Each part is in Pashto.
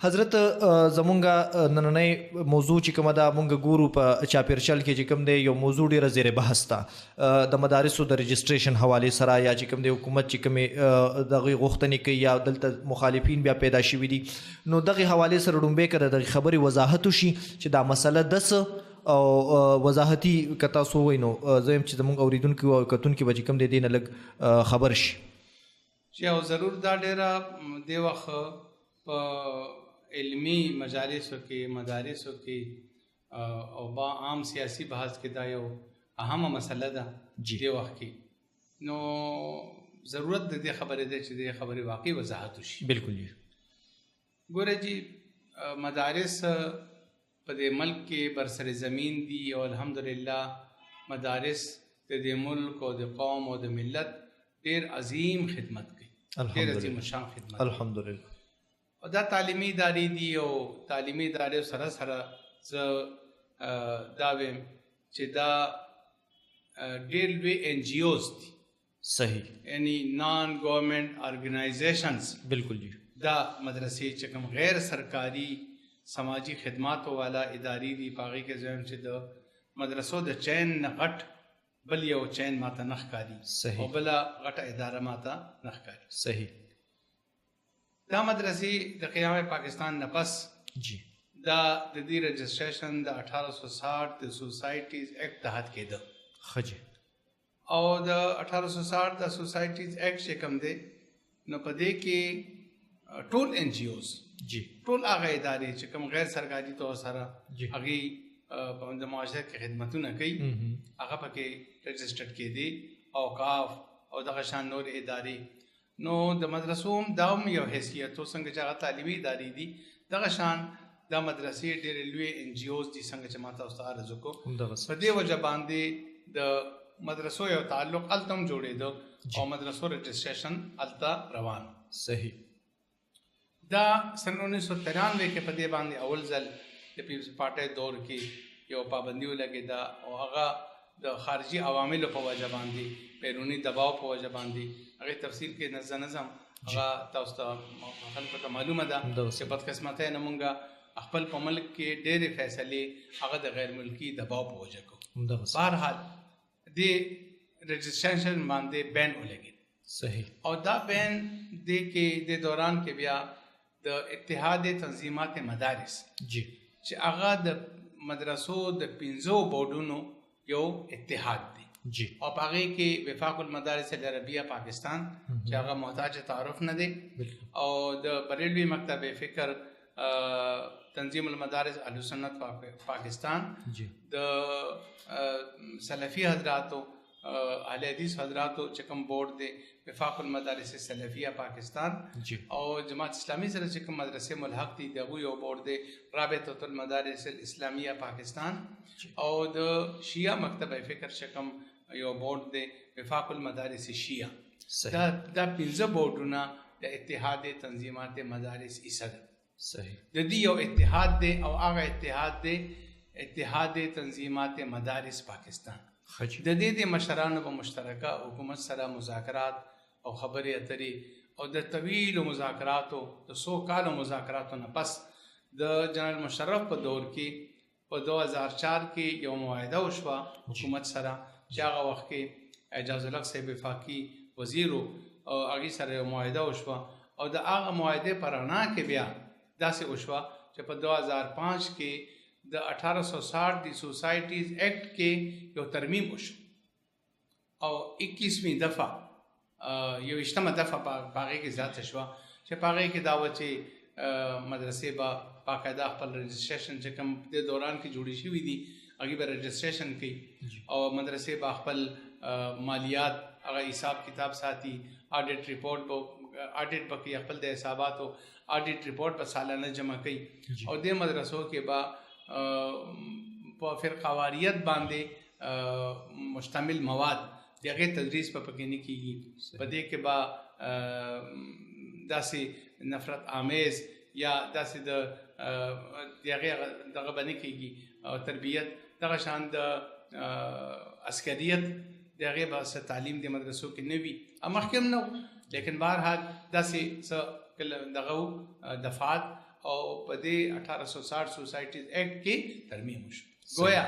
حضرت زمونږ نننۍ موضوع چې کومه ده مونږ ګورو په چاپیرچل کې چې کوم دی یو موضوع ډیره زیر بحث ده د مدارسو د رجسټریشن حوالې سره یا چې کوم دی حکومت چې کومې دغه غوښتنې کوي یا دلته مخالفین بیا پیدا شوي دي نو دغه حوالې سره ډومبې که د دغې خبرې وضاحت وشي چې دا مسله د څه او وضاحتي که تاسو ووایئ نو زه یم چې زموږ اورېدونکي او کتونکي به چې کوم دی دې نه لږ خبر شي. چې او ضرور دا ډیره دې وخت په علمی مجالسو کې مدارسو کې او با عام سیاسی بحث کې دا یو اهمه مسله ده دې وخت کې نو ضرورت د دې خبرې ده چې دې خبرې واقعي وضاحت وشي. بالکل ګوره جی مدارس په دې ملک کې برسر زمین دي او الحمدلله مدارس د دې ملک او د قوم او د ملت ډیر عظیم خدمت کوي، ډیر عظیم شان خدمت الحمدلله. او دا تعلیمي ادارې دي او تعلیمي ادارې سره سره زه دا ویم چې دا ډېر لوی ان جی اوز دي. صحیح. یعنی نان ګورنمنٹ ارګنایزیشنز بالکل جی. دا مدرسې چې کوم غیر سرکاري سماجی خدماتو والا ادارې دي په هغې کې زه وایم چې د مدرسو د چین نه غټ بل یو چین ماته نه ښکاري. صحیح. او بله غټه اداره ماته نه ښکاري. صحیح. دا مدرسې د قیام پاکستان نه پس جی دا د دې رجسټریشن د 1860 د سوسایټیز ایکټ تحت کېده. ښه جی. او د 1860 د سوسایټیز ایکټ چې کوم دی نو په دې کې ټول ان جی اوز جی ټول هغه ادارې چې کوم غیر سرکاري طور سره جی هغې د معاشرت کې خدمتونه کوي هغه پکې رجسټرډ کېدي. اوقاف او دغه شان نور ادارې نو د مدرسو هم دا هم یو حیثیت و څنګه چې هغه تعلیمي ادارې دي دغه شان دا مدرسې ډېرې لوی ان جی اوز دي څنګه چې ما تاسو ته عرض وکړو. په دې وجه باندې د مدرسو یو تعلق هلته هم جوړېده او مدرسو رجسټریشن هلته روان. صحیح. دا سن 1993 کې په دې باندې اول ځل د پیپلز پارټۍ دور کې یو پابندي ولګېده او هغه د خارجي عواملو په وجه باندې بیروني دباو په وجه باندې هغې تفصیل کې نظم هغه تاسو ته خلکو ته معلومه ده چې بدقسمتۍ نه مونږ خپل په ملک کې ډېرې فیصلې هغه د غیر ملکي دباو په وجه کوو. بهرحال دې رجسټریشن باندې بین ولګېد. صحیح. او دا بین دې کې د دوران کې بیا د اتحاد تنظیمات مدارس جی چې هغه د مدرسو د 15 بورډونو یو اتحاد دی جی او په هغې کې وفاق المدارس العربیه پاکستان چې هغه محتاج تعارف نه دی او د بریلوي مکتب فکر تنظیم المدارس اهل سنت پاکستان د سلفی حضراتو اهل حدیث حضراتو چې کوم بورډ دی وفاق المدارس سلفیه پاکستان او جماعت اسلامی سره چې کوم مدرسې ملحق دي د هغوی یو بورډ دی رابطة المدارس الاسلامیه پاکستان او د شیعه مکتب فکر چې کوم یو بورډ دی وفاق المدارس شیعه. دا 15 بورډونه د اتحاد تنظیمات مدارس ایسه ده. صحیح. د دې یو اتحاد دی او هغه اتحاد دی اتحاد تنظیمات مدارس پاکستان. د دې د مشرانو په مشترکه حکومت سره مذاکرات او خبرې اترې او د طویلو مذاکراتو د 100 کالو مذاکراتو نه پس د جنرال مشرف په دور کې په 2004 کې یو معاهده وشوه حکومت سره چې هغه وخت کې اعجاز الحق صاحب وفاقي وزیر او هغې سره یو معاهده وشوه او د هغه معاهدې په رڼا کې بیا داسې وشوه چې په 2005 کې د 1860 د سوسایټیز ایکټ کې یو ترمیم وشو او 21ویں دفعه یو 28مه دفعه په هغې کې زیاته شوه چې په هغې کې دا وه چې مدرسې به باقاعده خپل رجسټریشن چې کوم د دوران کې جوړې شوي دي هغې به رجسټریشن کوي او مدرسې به خپل مالیات هغه حساب کتاب ساتي آډیټ ریپورټ به آډیټ به کوي خپل د حساباتو آډیټ ریپورټ به سالانه جمع کوي او دې مدرسو کې به په فرقواریت باندې مشتمل مواد د هغې تدریس په پکې نه کېږي. په دې کې به داسې نفرت آمیز یا داسې د هغې دغه به نه کېږي تربیت دغه شان د عسکریت د هغې به څه تعلیم د مدرسو کې نه وي مخکې هم نه و لیکن بهرحال داسې څه دغه دفعات او په دې 1860 سوسایټیز ایکټ کې ترمیم وشو. گویا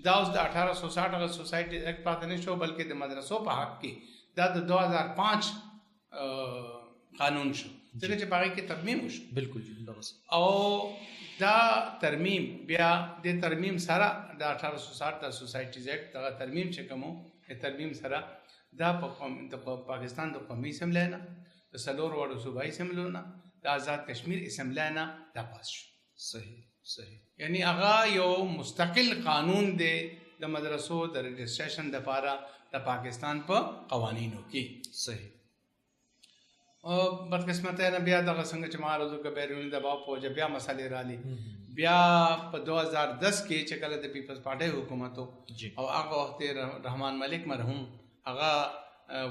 دا اوس د 1860 هغه سوسایټیز ایکټ پاتې نه شو بلکې د مدرسو په حق کې دا د 2005 قانون شو ځکه چې په هغې کې ترمیم وشو. بالکل جی دغسې. او دا ترمیم بیا د ترمیم سره د 1860 د سوسایټیز ایکټ دغه ترمیم چې کوم و ترمیم سره دا په پاکستان د قومي اسمبلی نه د څلورو واړو صوبایي اسمبلیو نه د آزاد کشمیر اسمبلی نه دا پاس شو. صحیح. یعنی هغه یو مستقل قانون دی د مدرسو د رجسټریشن دپاره د پاکستان په قوانینو کې. صحیح. بدقسمتی نه بیا دغه څنګه چې ما عرض وکړه بیروني دباو په وجه بیا مسالې رالي. بیا په 2010 کې چې کله د پیپلز پارټۍ حکومت و او هغه وخت رحمان ملک مرحوم هغه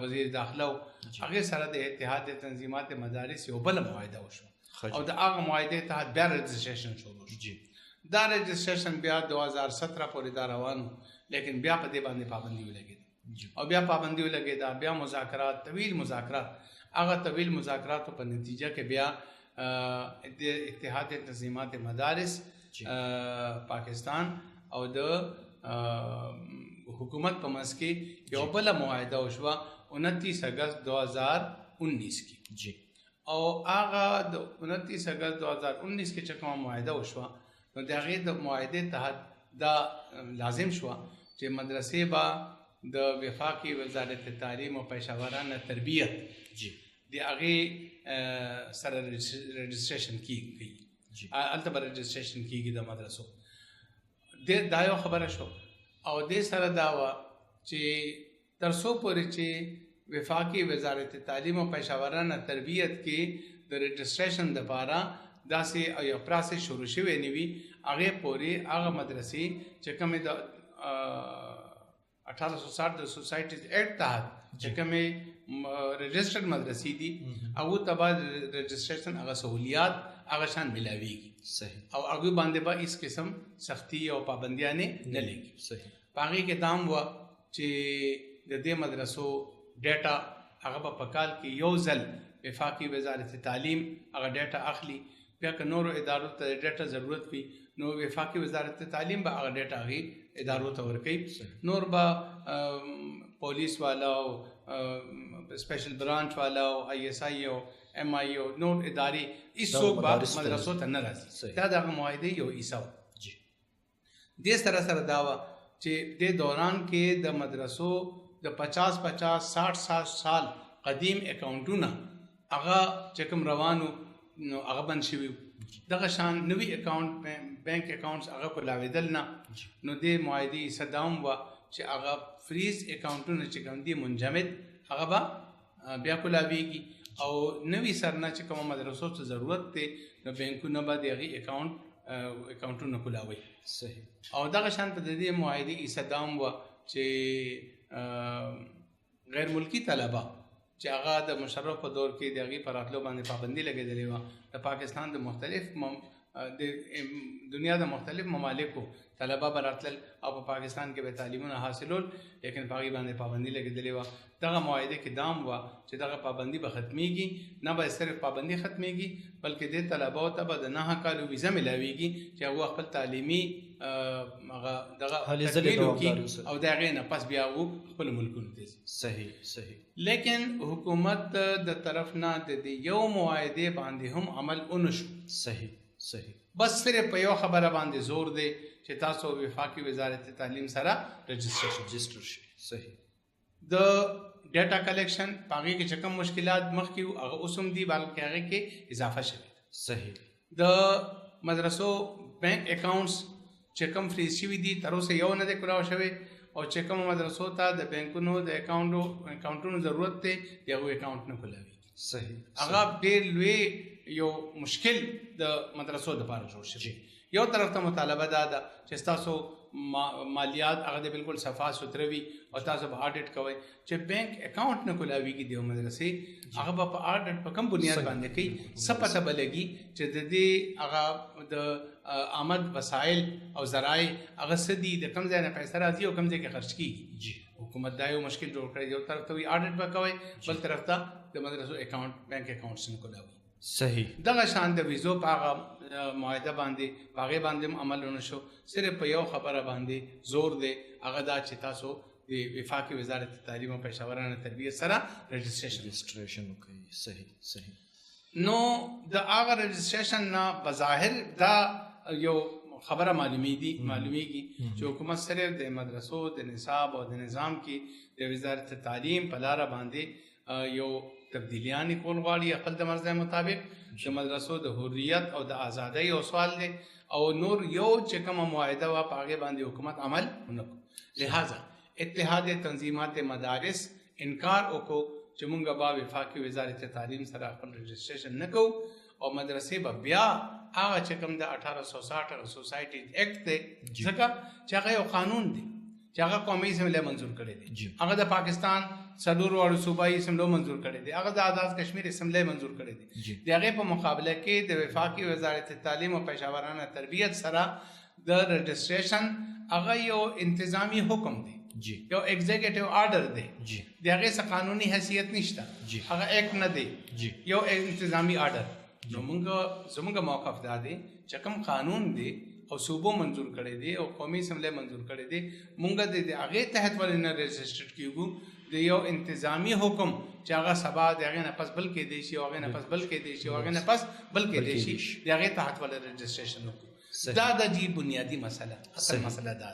وزیر داخله و هغې سره د اتحاد تنظیمات مدارس یو بله معاهده وشوه او د هغه معاهدې تحت بیا رجسټریشن شروع شو. دا رجسټریشن بیا 2017 پورې دا روان و لیکن بیا په دې باندې پابندي ولګېده او بیا پابندي ولګېده. بیا مذاکرات طویل مذاکرات هغه طویل مذاکراتو په نتیجه کې بیا د اتحاد تنظیمات مدارس پاکستان او د حکومت په منځ کې یو بله معاهده وشوه 29 اگست 2019 کې. او هغه د 29 اگست 2019 کې چې کومه معاهده وشوه نو د هغې د معاهدې تحت دا لازم شوه چې مدرسې به د وفاقي وزارت تعلیم او پیشورانه تربیت د هغې سره رجسټریشن کیږي. هلته به رجسټریشن کیږي د مدرسو. دا یو خبره شو او دې سره دا وه چې تر څو پورې چې وفاقي وزارت تعلیم او پیشورانه تربیت کې د رجسټریشن دپاره داسې یو پروسس شروع شوی نه وي هغې پورې هغه مدرسې چې کومې د 1860 د سوسایټیز ایکټ تحت چې کومې رجسټرډ مدرسې دي هغو ته به رجسټریشن هغه سهولیات هغه شان ملاویږي. او هغوی باندې به هېڅ قسم سختي او پابندیانې نه لګي. په هغې کې دا هم وه چې د دې مدرسو ډیټا هغه به په کال کې یو ځل وفاقي وزارت تعلیم هغه ډیټا اخلي. بیا که نورو ادارو ته ډیټا ضرورت وي نو وفاقي وزارت تعلیم به هغه ډیټا هغې ادارو ته ورکوي. نور به پولیس والا او سپیشل برانچ والا او آئی ایس آئی او ایم آئی او نور ادارې هېڅوک به مدرسو ته نه راځي. دا د هغه معاهدې یو حصه وه. دې سره سره دا وه چې دې دوران کې د مدرسو د 50-60 سال قدیم اکاؤنټونه هغه چې کوم روانو نو هغه بند شوي وو. دغه شان نوي اکاؤنټ بینک اکاؤنټس هغه کولاوېدل نه. نو دې معاهدې حصه دا هم وه چې هغه فریز اکاؤنټونه چې کوم دي منجمد هغه به بیا کولاویږي او نوي سرنه چې کومه مدرسو ته ضرورت دی نو بینکونه به د هغې اکاؤنټونه کولاوي. او دغه شان په د دې معاهدې حصه دا هم وه چې غیر ملکي طلبه چې هغه د مشرف په دور کې د هغې په راتلو باندې پابندي لګېدلې وه. د پاکستان د مختلف د دنیا د مختلف ممالکو طلبه به راتلل او په پاکستان کې به تعلیمونه حاصلول لیکن په هغې باندې پابندي لګېدلې وه. دغه معاهده کې دا هم وه چې دغه پابندي به ختمیږي. نه به صرف پابندي ختمیږي بلکې دې طلباو ته به د 9 کالو ویزه میلاویږي چې هغه خپل تعلیمي هغه دغه تکمیل وکړي او د هغې نه پس بیا هغه خپلو ملکونو ته ځي. لیکن حکومت د طرف نه د دې یو معاهدې باندې هم عمل ونه شو. بس صرف په یو خبره باندې زور دی چې تاسو وفاقي وزارت تعلیم سره رجسټر شئ. د ډیټا کلیکشن په هغې کې چې کوم مشکلات مخکې وو هغه اوس هم دي بلکې هغې کې اضافه شوې ده. د مدرسو بینک اکاؤنټس چې کوم فریز شوي دي تر اوسه یو نه دی کولاو شوی او چې کوم مدرسو ته د بینکونو د اکاؤنټونو ضرورت دی د هغوی اکاؤنټ نه کولاوي. هغه ډېر لوی یو مشکل د مدرسو دپاره جوړ شوی. یو طرف ته مطالبه دا ده چې ستاسو مالیات هغه د بالکل صفا سوتره وي او تاسو به آډټ کوئ. چې بینک اکاؤنټ نه کولاویږي د یو مدرسې هغه به په آډټ په کوم بنیاد باندې کوي څه پته به لګي چې د دې هغه د آمد وسایل او ذرایع هغه څه دي د کوم ځای نه پیسه راځي او کوم ځای کې خرچ کېږي. حکومت دا یو مشکل جوړ کړی. یو طرف ته وي آډټ به کوئ بل طرف ته د مدرسو اکاؤنټ بینک اکاؤنټس نه کولاوي. صحیح دغه شان د ویزو په هغه معاهده باندې په هغې باندې هم عمل ونه شو. صرف په یو خبره باندې زور دی، هغه دا چې تاسو د وفاقي وزارت تعلیم او پیشورانه تربیت سره رجسټریشن وکړي. صحیح. نو د هغه رجسټریشن نه بظاهر دا یو خبره معلومیږي چې حکومت سره د مدرسو د نصاب او د نظام کې د وزارت تعلیم په لاره باندې یو تبدیلیان کول غواړي خپل د مرزه مطابق د مدرسو د حریت او د ازادۍ او سوال دی او نور یو چې کومه معاهده وا په هغې باندې حکومت عمل ونه کړو. لہذا اتحاد تنظیمات مدارس انکار وکړو چې مونږ به وفاقي وزارت تعلیم سره خپل رجسټریشن نه کوو او مدرسې به بیا هغه چې کوم د 1860 سوسایټي ایکټ دی ځکه چې هغه یو قانون دی چې هغه قومي اسمبلی منظور کړی دی، هغه د پاکستان څلورو واړو صوبایي اسمبلیو منظور کړی دی، هغه د آزاد کشمیر اسمبلی منظور کړی دی. د هغې په مقابله کې د وفاقي وزارت تعلیم او پیشورانه تربیت سره د رجسټریشن هغه یو انتظامی حکم دی، یو ایگزیکټیو آرډر دی، د هغې څه قانوني حیثیت نشته، هغه ایکټ نه دی، یو انتظامی آرډر. نو زمونږ موقف دا دی چې کوم قانون دی او صوبو منظور کړی دی او قومي اسمبلی منظور کړی دی، مونږ د هغې تحت ولې نه رجسټرډ کیږو د یو انتظامی حکم چې هغه سبا د هغې نه پس بل کېدی شي او هغې نه پس بل کېدی شي او هغې نه پس بل کېدی شي، د هغې تحت ولې رجسټریشن وکړو. دا د بنیادي مسله اصل مسله دا